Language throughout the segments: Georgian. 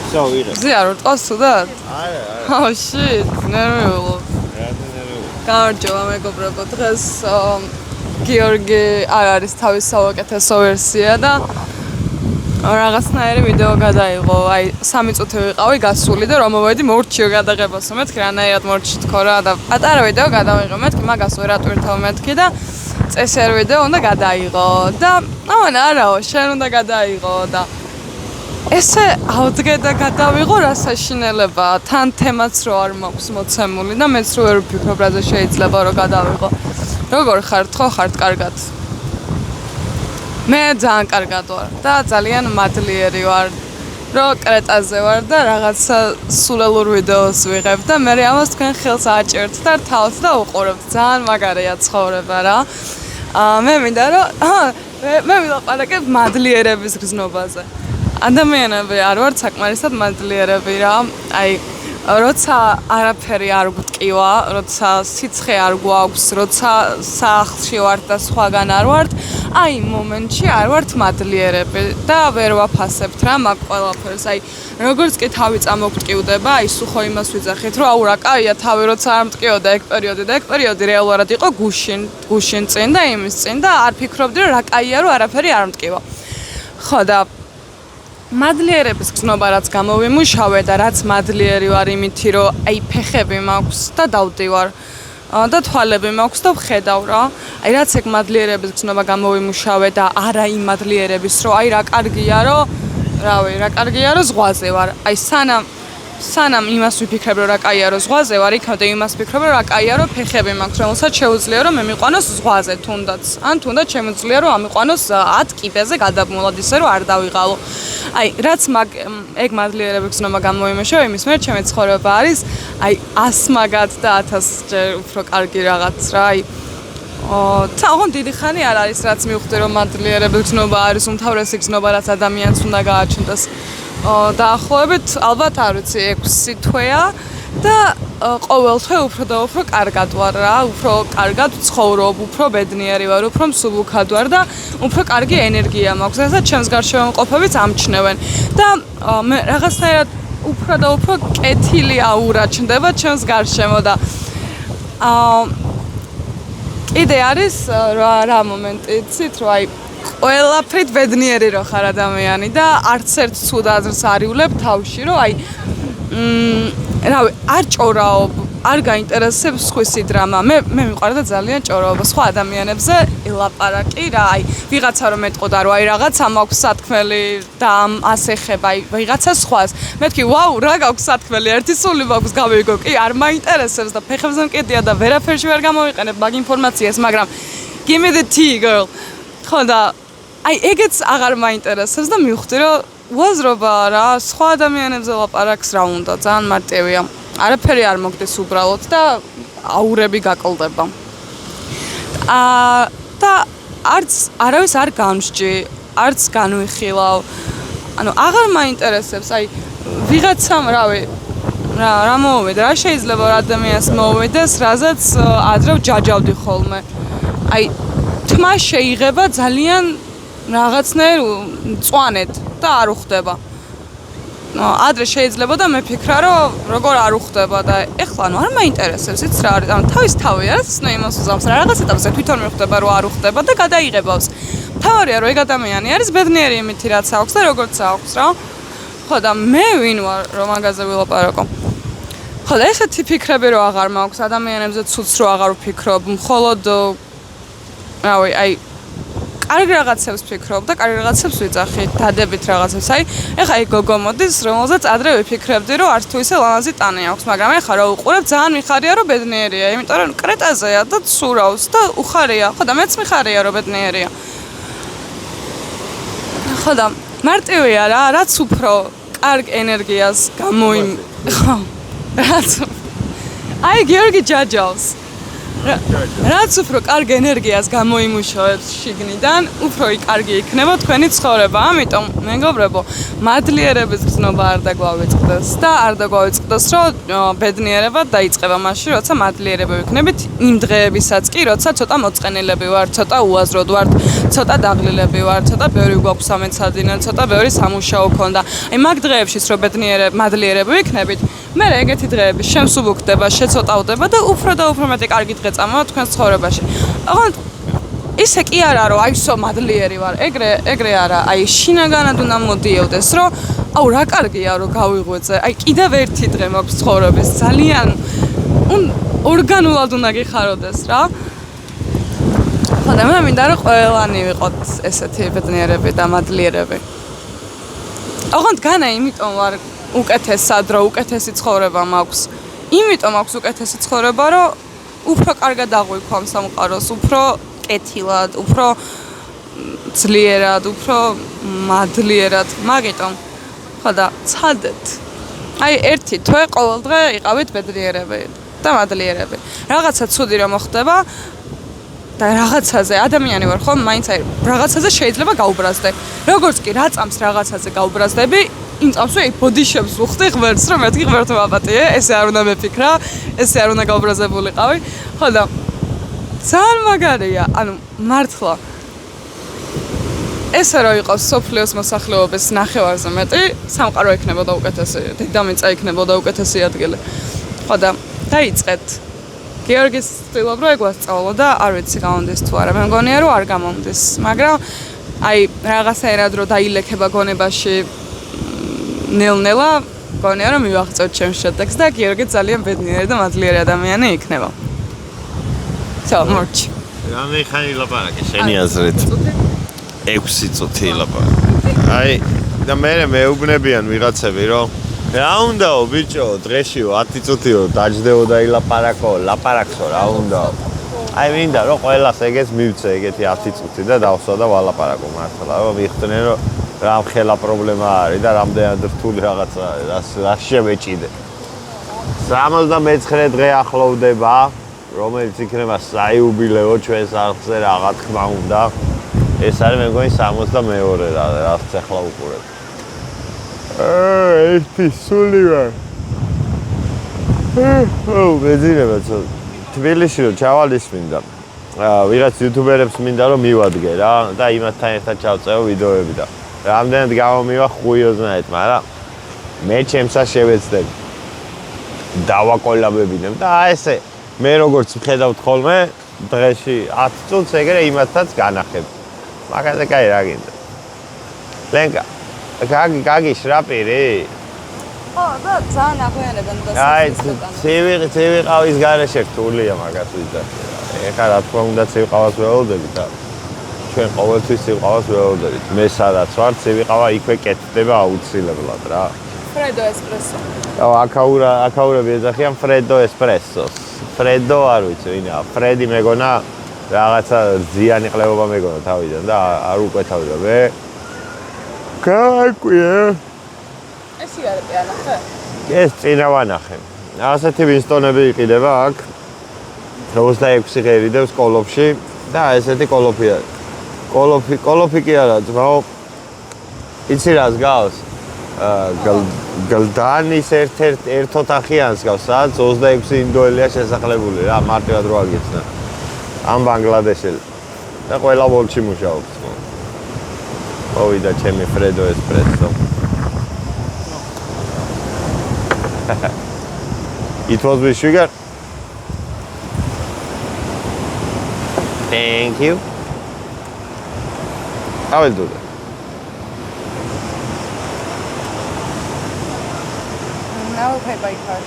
So ვიღე. ზიარო ტყავს თუდად? არა. Oh shit, ნერვიულო. გამარჯობა მეგობრებო, დღეს გიორგი არ არის თავის საუკეთესო ვერსია და რაღაცნაირი ვიდეო გადაიღო, აი 3 წუთი ვიყავი გასული და რომ მოვედი მორჩიო გადაღებასო, მეთქი რანაირად მორჩი თქო რა და პატარა ვიდეო გადავიღო, მეთქი მაგას ვერად ვირთავ მეთქი და წესიერ ვიდეო უნდა გადაიღო და არაო, შენ უნდა გადაიღო და ესე ავდგე და გადავიღო რა საშინელებაა, თან თემაც რო არ მაქვს მოცემული და მეც რო ვერ ვფიქრობ რაზე შეიძლება რომ გადავიღო. როგორ ხართ, ხო ხართ კარგად? მე ძალიან კარგად ვარ და ძალიან მადლიერი ვარ, რომ კრეტაზე ვარ და რაღაცა სულელურ ვიდეოს ვიღებ და მე ამას თქვენ ხელს აჭერთ და თავს და უყურებთ. ძალიან მაგარია ცხოვრება რა. მე მინდა რომ მე ვილაპარაკებ მადლიერების გზნობაზე. ადამიანები არ ვართ საკმარისად მადლიერები რა. აი როცა არაფერი არ გვტკივა, როცა სიცხე არ გვაქვს, როცა სახლში ვართ და სხვაგან არ ვართ, აი მომენტში არ ვართ მადლიერები და ვერ ვაფასებთ რა მაგ ყველაფერს. აი როგორც კი თავი წამოგტკივდება, აი სულ იმას ვიძახით, რომ აუ რა კაია თავი როცა არ მტკიოდა ეგ პერიოდი და ეგ პერიოდი რეალურად იყო გუშინ წინ და იმის წინ და არ ფიქრობდი რომ რა კაია რომ არაფერი არ მტკივა. ხო და მადლიერების გზნობა რაც გამოვიმუშავე და რაც მადლიერი ვარ იმითი რომ აი ფეხები მაქვს და დავდივარ და თვალები მაქვს და ვხედავ რა. აი რაც ეგ მადლიერების გზნობა გამოვიმუშავე და არა იმ მადლიერების რომ აი რა კარგია რომ ზღვაზე ვარ. აი სანამ იმას ვიფიქრებ რომ რა კაია რომ ზღვაზე ვარ, იქამდე იმას ვფიქრობ რომ რა კაია რომ ფეხები მაქვს, რომელსაც შეუძლია რომ მე მიყვანოს ზღვაზე თუნდაც. ან თუნდაც შემიძლია რომ ამიყვანოს 10 კიბეზე გადაბმულად ისე რომ არ დავიღალო. აი რაც ეგ მადლიერების გზნობა გამოიმუშავე, იმის მერე ჩემი ცხოვრება არის აი 100 მაგად და 1000 ჯერ უფრო კარგი რაღაც რა. აი თაღონ დიდი ხანი არ არის რაც მივხვდი რომ მადლიერების გზნობა არის უმთავრესი გზნობა რაც ადამიანს უნდა გააჩნდეს. დაახლოებით ალბათ არ ვიცი 6 თვეა და ყოველ თვე უფრო და უფრო კარგად ვარ რა, უფრო კარგად ვცხოვრობ, უფრო ბედნიერი ვარ, უფრო მსუბუქად ვარ და უფრო კარგი ენერგია მაქვს, რასაც ჩემს გარშემო მყოფებიც ამჩნევენ და მე რაღაცნაირად უფრო და უფრო კეთილი აურა ჩნდება ჩემს გარშემო და კიდე არის რა მომენტი იცით რომ აი ყველაფრით ბედნიერი რო ხარ ადამიანი და არც ერთ ცუდ აზრს არ ივლებ თავში რომ აი რავი არ ჭორაობ, არ გაინტერესებს სხვისი დრამა. მე მიყვარდა ძალიან ჭორაობა სხვა ადამიანებზე ელაპარაკი რა, აი ვიღაცა რომ ეტყოდა რომ აი რაღაცა მაქვს სათქმელი და ასე ხება, აი ვიღაცა სხვას. მეთქი ვაუ რა გაქვს სათქმელი, ერთი სული მაქვს გავიგო, კი არ მაინტერესებს და ფეხებზე მკიდია და ვერაფერში ვერ გამოვიყენებ მაგ ინფორმაციას, მაგრამ give me the tea girl. ხო და აი ეგეც აღარ მაინტერესებს და მივხვდი რომ უაზრობა რა სხვა ადამიანებზე ლაპარაკს რა უნდა ძალიან მარტივია. არაფერი არ მოგდეს უბრალოდ და აურები გაკლდება. და არავის არ გამსჭი, არც განვიხილავ. ანუ აღარ მაინტერესებს აი ვიღაცამ რავი რა მოვიდა, რა შეიძლება რა ადამიანს მოვიდეს, რაზეც ადრე ვჯაჯავდი ხოლმე. აი თმა შეიღება ძალიან რაღაცნაირ მწვანედ და არ უხდება. ადრე შეიძლება და მე ფიქრა რომ როგორ არ უხდება და ეხლა არ მაინტერესებს იცი რა არის. ანუ თავი არის ისნო იმას უზამს რა რაღაც ეტაპზე თვითონ მიხვდება რომ არ უხდება და გადაიღებავს. თავარია რომ ეგ ადამიანი არის ბედნიერი იმითი რაც აქვს და როგორც აქვს რა. ხო და მე ვინ ვარ რომ მაგაზე ვილაპარაკო. ხო და ესეთი ფიქრები რომ აღარ მაქვს ადამიანებზე ცუდს რომ აღარ ვფიქრობ, მხოლოდ რავი აი კარგი რაღაცებს ვფიქრობ და კარგი რაღაცებს ვიძახით, დადებით რაღაცებს. აი ეხა ეგ გოგო მოდის, რომელზეც ადრე ვიფიქრებდი რომ არც თუ ისე ლამაზი ტანი აქვს, მაგრამ ეხა რა უყურებ ძალიან მიხარია რომ ბედნიერია, იმიტომ რომ კრეტაზეა და ცურავს და უხარია. ხო და მეც მიხარია რომ ბედნიერია. ხო და მარტივია რა, რაც უფრო კარგ ენერგიას ხო რაც აი გიორგი ჯაჯავს. რაც უფრო კარგ ენერგიას გამოიმუშავებს შიგნიდან, უფრო კარგი იქნება თქვენი ცხოვრება. ამიტომ, მეგობრებო, მადლიერების გზნობა არ დაგვავიწყდეს და არ დაგვავიწყდეს, რომ ბედნიერება დაიწყება მაშინ, როცა მადლიერები ვიქნებით იმ დღეებისაც კი, როცა ცოტა მოწყენილები ვარ, ცოტა უაზროდ ვართ, ცოტა დაღლილები ვარ, ცოტა ბევრი გვაქვს სამეცადინე, ცოტა ბევრი სამუშაო ქონდა. აი მაგ დღეებშიც რომ მადლიერები ვიქნებით, მე ეგეთი დღეები შემსუბუქდება, შეცოტავდება და უფრო მეტი კარგი დღე წამოვა თქვენს ცხოვრებაში. ოღონდ ისე კი არა რომ აი სო მადლიერი ვარ, ეგრე არა, აი შინაგანად უნდა მოდიევდეს, რომ აუ რა კარგია რომ გავიღვეწე, აი კიდევ ერთი დღე მაქვს ცხოვრების, ძალიან ორგანულად უნდა გიხაროდეს რა. ხოდა მე მინდა რომ ყველანი ვიყოთ ესეთი ბედნიერები და მადლიერები. ოღონდ განა იმიტომ ვარ უკეთესად რომ უკეთესი ცხოვრება მაქვს. იმიტომ აქვს უკეთესი ცხოვრება, რომ უფრო კარგად აღვიქვამ სამყაროს, უფრო კეთილად, უფრო ძლიერად, უფრო მადლიერად. მაგიტომ ხოდა ცადეთ. აი ერთი თვე ყოველ დღე იყავით ბედნიერები და მადლიერები. რაღაცა ცუდი რომ მოხდება და რაღაცაზე ადამიანი ვარ ხო, მაინც აი რაღაცაზე შეიძლება გაუბრაზდე. როგორც კი რა წამს რაღაცაზე გაუბრაზდები, იმ წამს აი ბოდიშებს ვუხდი ღმერთს, რომ მეთქი ღმერთო აპატიე, ესე არ უნდა მეფიქრა, ესე არ უნდა გაუბრაზებულიყავი. ხო და ძალიან მაგარია, ანუ მართლა ესე რომ იყოს სოფლიოს მოსახლეობის ნახევარზე მეტი, სამყარო ექნებოდა უკეთესი, დედამიწა ექნებოდა უკეთესი ადგილი. ხო და დაიწყეთ. გიორგის ვთქვი, რომ ეგ ვასწავლო და არ ვიცი გამომდის თუ არა. მე მგონია რომ არ გამომდის, მაგრამ აი რაღაცაერად რომ დაილექება გონებაში ნელ-ნელა გონია რომ მივაღწევთ ჩემს შედეგს და გიორგი ძალიან ბედნიერი და მადლიერი ადამიანი იქნება. მორჩი. რამე ხანი ლაპარაკი შენი აზრით? 6 წუთი ლაპარაკი. აი და მე მეუბნებიან ვიღაცები რომ რა უნდაო ბიჭო დღეშიო 10 წუთიო დაждდეო და ილაპარაკო, ლაპარაკსო რა უნდაო. აი მინდა რომ ყველას ეგეც მივცე ეგეთი 10 წუთი და დავსვა და ვალაპარაკო მართლა რომ მიხდნენ რომ რამ ხელა პრობლემა არის და რამდენად რთული რაღაცა რა შემეჭიდე. 79 დღე ახლოვდება, რომელიც იქნება საიუბილეო ჩვენს არხზე რა თქმა უნდა. ეს არის მე მგონი 62 რაც ახლა უყურებ. ერთი სული ვარ. ბეძინება თბილისში რომ ჩავალის მინდა. ვიღაც იუთუბერებს მინდა რომ მივადგე რა და იმათთან ერთად ჩავწევ ვიდეოები და რამდენად გამომივა ხუიოზნაირად, მაგრამ მე ჩემსა შევეცდები. დავაკოლაბებინებ და ესე მე როგორც ვხედავთ ხოლმე დღეში 10 წუთს ეგრე იმათაც განახებ. მაგაზე კაი რა გინდა. ლენკა, გაგი შრაპირი? ხო, და ძალიან აღვიანებენ და აი, ცივი ყავის გარეშე რთულია მაგას ვიზარ. ეხლა რა თქმა უნდა ცივი ყავას ველოდებით და ჩვენ ყოველთვის ცივი ყავას ველოდებით. მე სადაც ვარ, ცივი ყავა იქვე კეთდება აუცილებლად რა. Freddo espresso. აუ, აქაურები ეძახიან Freddo espressos. Freddo არ ვიცი, ვინაა. Fredi მეგონა რაღაცა ზიანი ყლებობა მეგონა თავიდან და არ უკვეთავდა მე. გააკვირე. ეს სიგარეტი ანახე? ეს წინა ვანახე. ასეთი ვინსტონები იყიდება აქ. 26 ღერი დევს კოლოფში და ესეთი კოლოფია. კოლოფი კი არა, ძმაო. იცი რას გავს? გალდანის ერთ ოთახიანს გავს, სადაც 26 ინდოელია შესახლებული რა, მარტივად რო აგეცნა. ამ ბანგლადეშელი. და ყველა ვოლტში მუშაობს. მოვიდა ჩემი Freddo espresso. It was with sugar. Thank you. I will do that. I will pay by card.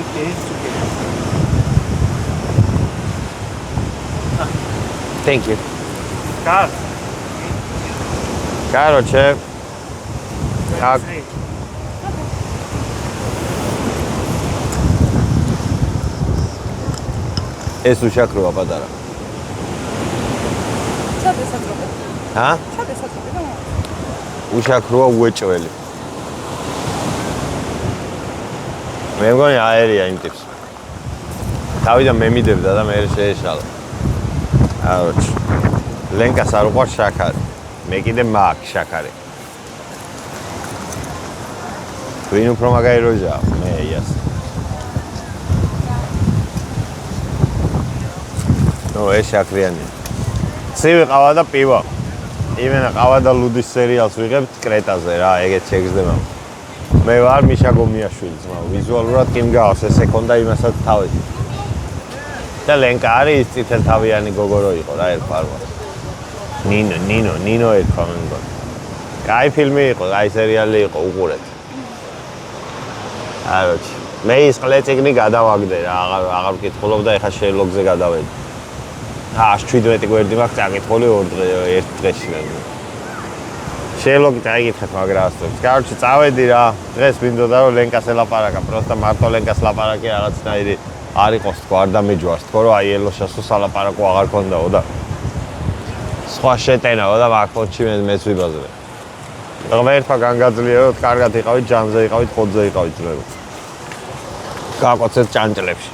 Okay, it's okay. Thank you. Card. Короче, так. ეს უშაქროა პატარა. ჩადესაძრობე. ჰა? ჩადესაძრობე და უშაქროა უეჭველი. მე მგონი აერია იმ ტიპს. თავიდან მე მიდევდა და მე შეეშალა. აუჩ. ლენკას არ უყვარს შაქარი. მე კიდე მაქვს შაქარი. ვინ უფრო მაგარი როჟაა? მე იას. ნუ ეს შაქრიანი. ცივი ყავა და პივა. იმენა ყავა და ლუდის სერიალს ვიღებთ კრეტაზე რა, ეგეც შეგრძნება. მე ვარ მიშა გომიაშვილი ძმა, ვიზუალურად კი მგავს, ეს ეკონდა იმასაც თავი. და ლენკა არის წითელთავიანი გოგო რო იყო რა ერქვა. ნინო ერქვა მე მგონი. კაი ფილმი იყო, კაი სერიალი იყო, უყურეთ. აიოჩ, მე ის ყლეწიგნი გადავაგდე რა, აღარ ვკითხულობ და ეხა შერლოკზე გადავედი. 17 გვერდი მაქვს წაკითხული 2 დღე, 1 დღეში მე. შერლოკი წაიკითხეთ მაგრა ასწორებს. კაროჩე წავედი რა, დღეს მინდოდა რომ ლენკას ელაპარაკა, პროსტა მარტო ლენკას ლაპარაკი რაღაცნაირი არ იყოს თქო, არ დამეჯვარს თქო, რომ აი ელოშასო სალაპარაკო აღარ ქონდაო და სხვა შეტენაო და მაგ-ფონში მეც ვიბაზრე. ღმერთმა განგაძლიეროთ, კარგად იყავით, ჯამზე იყავით, ხოთზე იყავით ძმებო. გააკოცეთ ჭანჭლებში.